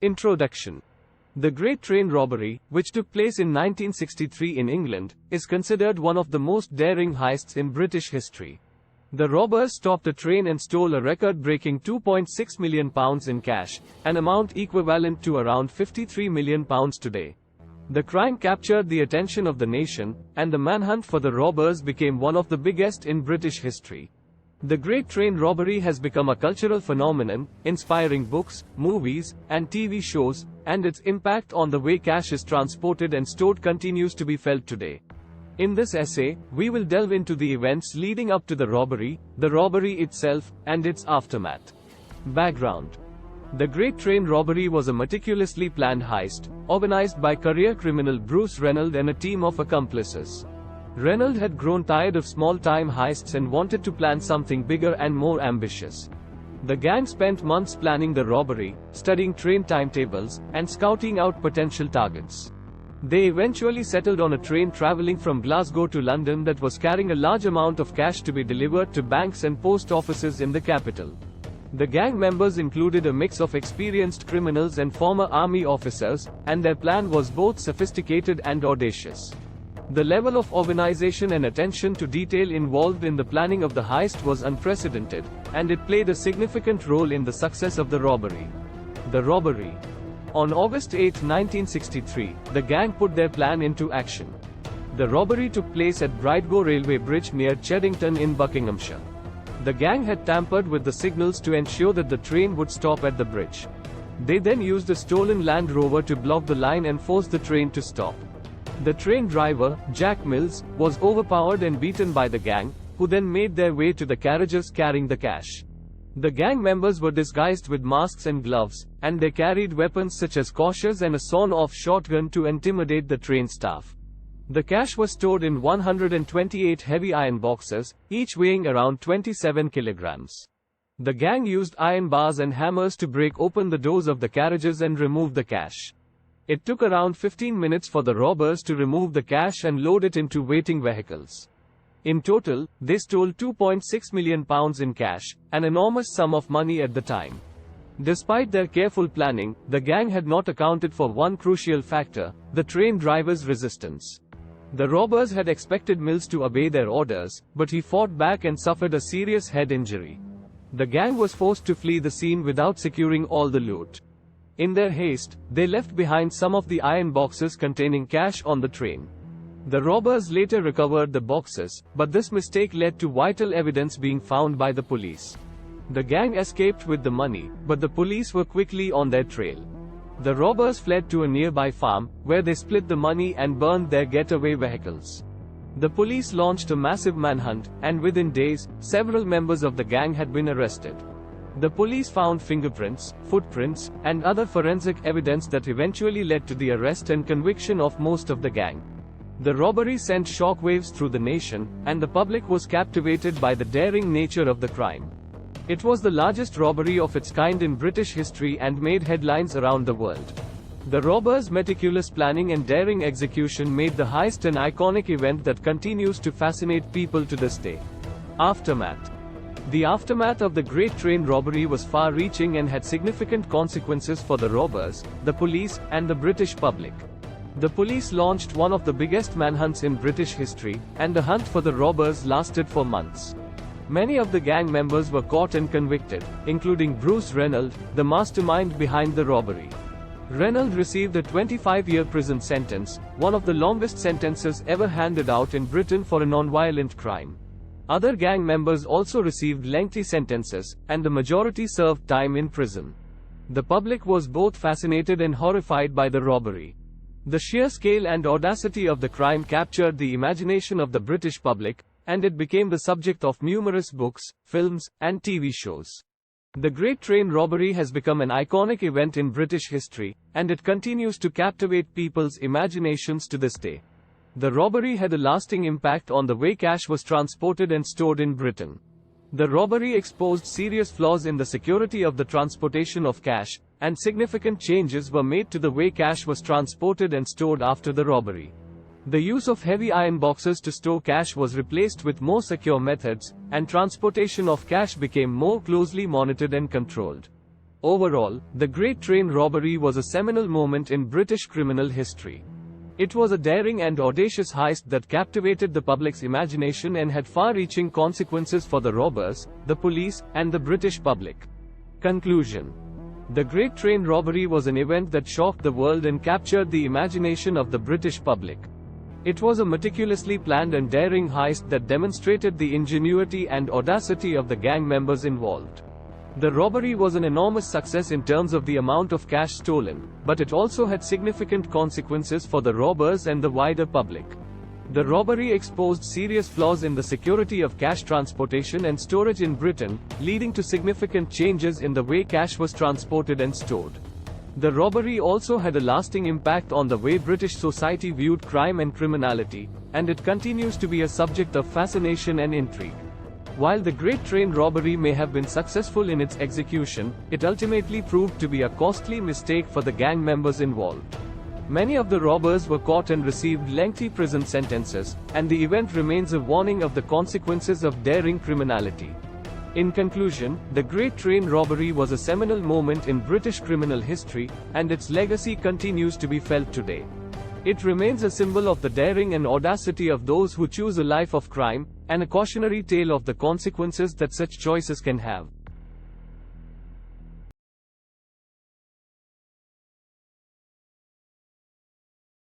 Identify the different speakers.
Speaker 1: Introduction. The Great Train Robbery, which took place in 1963 in England, is considered one of the most daring heists in British history. The robbers stopped a train and stole a record-breaking £2.6 million in cash, an amount equivalent to around £53 million today. The crime captured the attention of the nation, and the manhunt for the robbers became one of the biggest in British history. The Great Train Robbery has become a cultural phenomenon, inspiring books, movies, and TV shows, and its impact on the way cash is transported and stored continues to be felt today. In this essay, we will delve into the events leading up to the robbery itself, and its aftermath. Background. The Great Train Robbery was a meticulously planned heist, organized by career criminal Bruce Reynolds and a team of accomplices. Reynolds had grown tired of small-time heists and wanted to plan something bigger and more ambitious. The gang spent months planning the robbery, studying train timetables, and scouting out potential targets. They eventually settled on a train traveling from Glasgow to London that was carrying a large amount of cash to be delivered to banks and post offices in the capital. The gang members included a mix of experienced criminals and former army officers, and their plan was both sophisticated and audacious. The level of organization and attention to detail involved in the planning of the heist was unprecedented, and it played a significant role in the success of the robbery. The robbery. On August 8, 1963, the gang put their plan into action. The robbery took place at Bridgetown Railway Bridge near Cheddington in Buckinghamshire. The gang had tampered with the signals to ensure that the train would stop at the bridge. They then used a stolen Land Rover to block the line and force the train to stop. The train driver, Jack Mills, was overpowered and beaten by the gang, who then made their way to the carriages carrying the cash. The gang members were disguised with masks and gloves, and they carried weapons such as cautions and a sawn-off shotgun to intimidate the train staff. The cash was stored in 128 heavy iron boxes, each weighing around 27 kilograms. The gang used iron bars and hammers to break open the doors of the carriages and remove the cash. It took around 15 minutes for the robbers to remove the cash and load it into waiting vehicles. In total, they stole £2.6 million in cash, an enormous sum of money at the time. Despite their careful planning, the gang had not accounted for one crucial factor: the train driver's resistance. The robbers had expected Mills to obey their orders, but he fought back and suffered a serious head injury. The gang was forced to flee the scene without securing all the loot. In their haste, they left behind some of the iron boxes containing cash on the train. The robbers later recovered the boxes, but this mistake led to vital evidence being found by the police. The gang escaped with the money, but the police were quickly on their trail. The robbers fled to a nearby farm, where they split the money and burned their getaway vehicles. The police launched a massive manhunt, and within days, several members of the gang had been arrested. The police found fingerprints, footprints, and other forensic evidence that eventually led to the arrest and conviction of most of the gang. The robbery sent shockwaves through the nation, and the public was captivated by the daring nature of the crime. It was the largest robbery of its kind in British history and made headlines around the world. The robbers' meticulous planning and daring execution made the heist an iconic event that continues to fascinate people to this day. Aftermath. The aftermath of the Great Train Robbery was far-reaching and had significant consequences for the robbers, the police, and the British public. The police launched one of the biggest manhunts in British history, and the hunt for the robbers lasted for months. Many of the gang members were caught and convicted, including Bruce Reynolds, the mastermind behind the robbery. Reynolds received a 25-year prison sentence, one of the longest sentences ever handed out in Britain for a non-violent crime. Other gang members also received lengthy sentences, and the majority served time in prison. The public was both fascinated and horrified by the robbery. The sheer scale and audacity of the crime captured the imagination of the British public, and it became the subject of numerous books, films, and TV shows. The Great Train Robbery has become an iconic event in British history, and it continues to captivate people's imaginations to this day. The robbery had a lasting impact on the way cash was transported and stored in Britain. The robbery exposed serious flaws in the security of the transportation of cash, and significant changes were made to the way cash was transported and stored after the robbery. The use of heavy iron boxes to store cash was replaced with more secure methods, and transportation of cash became more closely monitored and controlled. Overall, the Great Train Robbery was a seminal moment in British criminal history. It was a daring and audacious heist that captivated the public's imagination and had far-reaching consequences for the robbers, the police, and the British public. Conclusion. The Great Train Robbery was an event that shocked the world and captured the imagination of the British public. It was a meticulously planned and daring heist that demonstrated the ingenuity and audacity of the gang members involved. The robbery was an enormous success in terms of the amount of cash stolen, but it also had significant consequences for the robbers and the wider public. The robbery exposed serious flaws in the security of cash transportation and storage in Britain, leading to significant changes in the way cash was transported and stored. The robbery also had a lasting impact on the way British society viewed crime and criminality, and it continues to be a subject of fascination and intrigue. While the Great Train Robbery may have been successful in its execution, it ultimately proved to be a costly mistake for the gang members involved. Many of the robbers were caught and received lengthy prison sentences, and the event remains a warning of the consequences of daring criminality. In conclusion, the Great Train Robbery was a seminal moment in British criminal history, and its legacy continues to be felt today. It remains a symbol of the daring and audacity of those who choose a life of crime, and a cautionary tale of the consequences that such choices can have.